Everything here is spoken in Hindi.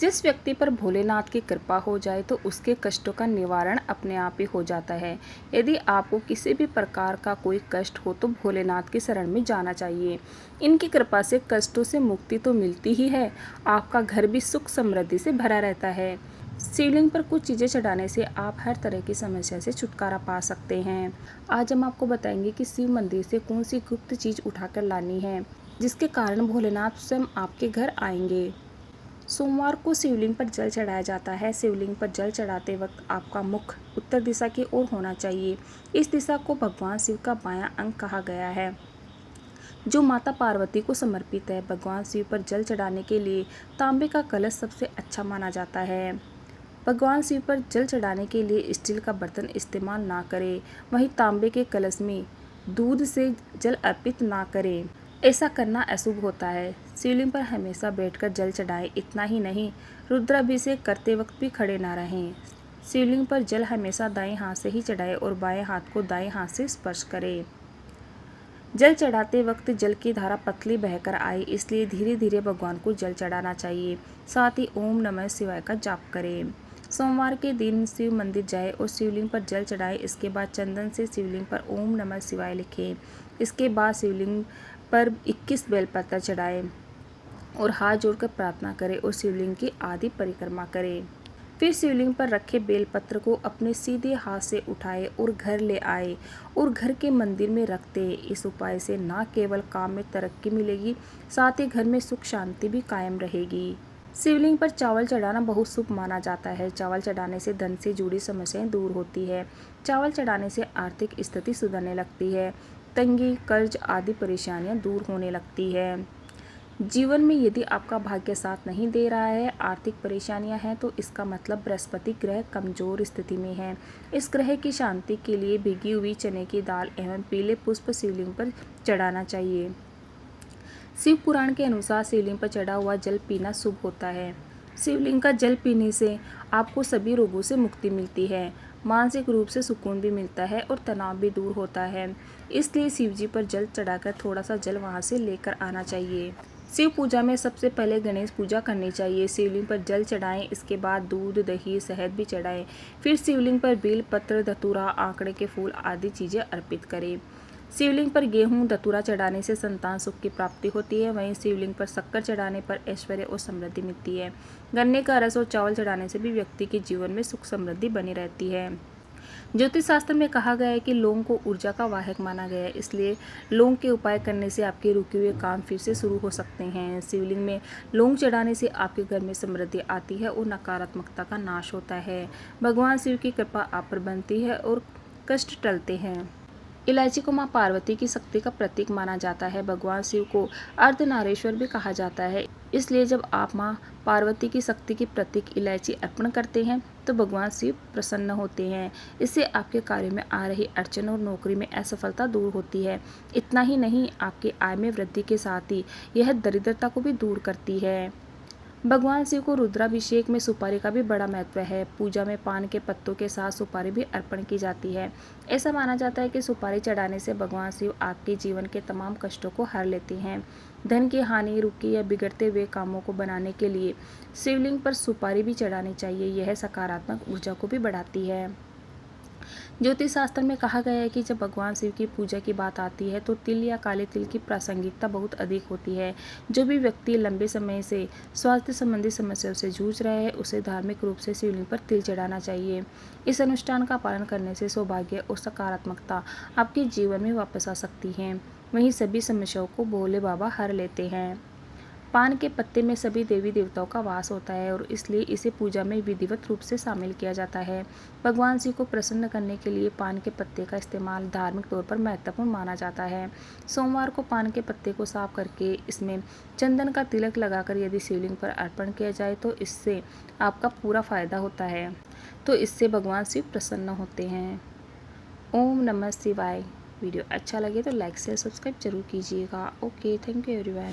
जिस व्यक्ति पर भोलेनाथ की कृपा हो जाए तो उसके कष्टों का निवारण अपने आप ही हो जाता है। यदि आपको किसी भी प्रकार का कोई कष्ट हो तो भोलेनाथ की शरण में जाना चाहिए। इनकी कृपा से कष्टों से मुक्ति तो मिलती ही है, आपका घर भी सुख समृद्धि से भरा रहता है। शिवलिंग पर कुछ चीज़ें चढ़ाने से आप हर तरह की समस्या से छुटकारा पा सकते हैं। आज हम आपको बताएंगे कि शिव मंदिर से कौन सी गुप्त चीज़ उठाकर लानी है, जिसके कारण भोलेनाथ स्वयं आपके घर आएंगे। सोमवार को शिवलिंग पर जल चढ़ाया जाता है। शिवलिंग पर जल चढ़ाते वक्त आपका मुख उत्तर दिशा की ओर होना चाहिए। इस दिशा को भगवान शिव का बायां अंग कहा गया है, जो माता पार्वती को समर्पित है। भगवान शिव पर जल चढ़ाने के लिए तांबे का कलश सबसे अच्छा माना जाता है। भगवान शिव पर जल चढ़ाने के लिए स्टील का बर्तन इस्तेमाल ना करें। वहीं तांबे के कलश में दूध से जल अर्पित ना करें, ऐसा करना अशुभ होता है। शिवलिंग पर हमेशा बैठकर जल चढ़ाएं। इतना ही नहीं, रुद्राभिषेक करते वक्त भी खड़े ना रहें। शिवलिंग पर जल हमेशा दाएं हाथ से ही चढ़ाएं और बाएं हाथ को दाएं हाथ से स्पर्श करें। जल चढ़ाते वक्त जल की धारा पतली बहकर आए, इसलिए धीरे धीरे भगवान को जल चढ़ाना चाहिए। साथ ही ओम नमः शिवाय का जाप करें। सोमवार के दिन शिव मंदिर जाएं और शिवलिंग पर जल चढ़ाएं। इसके बाद चंदन से शिवलिंग पर ओम नमः शिवाय लिखें। इसके बाद शिवलिंग पर 21 बेलपत्र चढ़ाएं और हाथ जोड़कर प्रार्थना करें और शिवलिंग की आदि परिक्रमा करें। फिर शिवलिंग पर रखे बेलपत्र को अपने सीधे हाथ से उठाए और घर ले आए और घर के मंदिर में रख दें। इस उपाय से न केवल काम में तरक्की मिलेगी, साथ ही घर में सुख शांति भी कायम रहेगी। शिवलिंग पर चावल चढ़ाना बहुत शुभ माना जाता है। चावल चढ़ाने से धन से जुड़ी समस्याएं दूर होती है। चावल चढ़ाने से आर्थिक स्थिति सुधरने लगती है। तंगी, कर्ज आदि परेशानियां दूर होने लगती है। जीवन में यदि आपका भाग्य साथ नहीं दे रहा है, आर्थिक परेशानियां हैं, तो इसका मतलब बृहस्पति ग्रह कमजोर स्थिति में है। इस ग्रह की शांति के लिए भिगी हुई चने की दाल एवं पीले पुष्प शिवलिंग पर चढ़ाना चाहिए। शिव पुराण के अनुसार शिवलिंग पर चढ़ा हुआ जल पीना शुभ होता है। शिवलिंग का जल पीने से आपको सभी रोगों से मुक्ति मिलती है, मानसिक रूप से सुकून भी मिलता है और तनाव भी दूर होता है। इसलिए शिव जी पर जल चढ़ाकर थोड़ा सा जल वहां से लेकर आना चाहिए। शिव पूजा में सबसे पहले गणेश पूजा करनी चाहिए। शिवलिंग पर जल चढ़ाएं, इसके बाद दूध, दही, शहद भी चढ़ाएं। फिर शिवलिंग पर बेल पत्र, धतूरा, आंकड़े के फूल आदि चीजें अर्पित करें। शिवलिंग पर गेहूं, धतूरा चढ़ाने से संतान सुख की प्राप्ति होती है। वहीं शिवलिंग पर शक्कर चढ़ाने पर ऐश्वर्य और समृद्धि मिलती है। गन्ने का रस और चावल चढ़ाने से भी व्यक्ति के जीवन में सुख समृद्धि बनी रहती है। ज्योतिष शास्त्र में कहा गया है कि लौंग को ऊर्जा का वाहक माना गया है, इसलिए लौंग के उपाय करने से आपके रुके हुए काम फिर से शुरू हो सकते हैं। शिवलिंग में लौंग चढ़ाने से आपके घर में समृद्धि आती है और नकारात्मकता का नाश होता है। भगवान शिव की कृपा आप पर बनती है और कष्ट टलते हैं। इलायची को मां पार्वती की शक्ति का प्रतीक माना जाता है। भगवान शिव को अर्धनारीश्वर भी कहा जाता है, इसलिए जब आप मां पार्वती की शक्ति की प्रतीक इलायची अर्पण करते हैं तो भगवान शिव प्रसन्न होते हैं। इससे आपके कार्य में आ रही अड़चन और नौकरी में असफलता दूर होती है। इतना ही नहीं, आपके आय में वृद्धि के साथ ही यह दरिद्रता को भी दूर करती है। भगवान शिव को रुद्राभिषेक में सुपारी का भी बड़ा महत्व है। पूजा में पान के पत्तों के साथ सुपारी भी अर्पण की जाती है। ऐसा माना जाता है कि सुपारी चढ़ाने से भगवान शिव आपके जीवन के तमाम कष्टों को हर लेते हैं। धन की हानि, रुके या बिगड़ते हुए कामों को बनाने के लिए शिवलिंग पर सुपारी भी चढ़ानी चाहिए। यह सकारात्मक ऊर्जा को भी बढ़ाती है। ज्योतिष शास्त्र में कहा गया है कि जब भगवान शिव की पूजा की बात आती है तो तिल या काले तिल की प्रासंगिकता बहुत अधिक होती है। जो भी व्यक्ति लंबे समय से स्वास्थ्य संबंधी समस्याओं से जूझ रहा है, उसे धार्मिक रूप से शिवलिंग पर तिल चढ़ाना चाहिए। इस अनुष्ठान का पालन करने से सौभाग्य और सकारात्मकता आपके जीवन में वापस आ सकती है। वहीं सभी समस्याओं को भोले बाबा हर लेते हैं। पान के पत्ते में सभी देवी देवताओं का वास होता है और इसलिए इसे पूजा में विधिवत रूप से शामिल किया जाता है। भगवान शिव को प्रसन्न करने के लिए पान के पत्ते का इस्तेमाल धार्मिक तौर पर महत्वपूर्ण माना जाता है। सोमवार को पान के पत्ते को साफ करके इसमें चंदन का तिलक लगाकर यदि शिवलिंग पर अर्पण किया जाए तो इससे आपका पूरा फायदा होता है। तो इससे भगवान शिव प्रसन्न होते हैं। ओम नमः शिवाय। वीडियो अच्छा लगे तो लाइक शेयर सब्सक्राइब जरूर कीजिएगा। Okay, thank you everyone.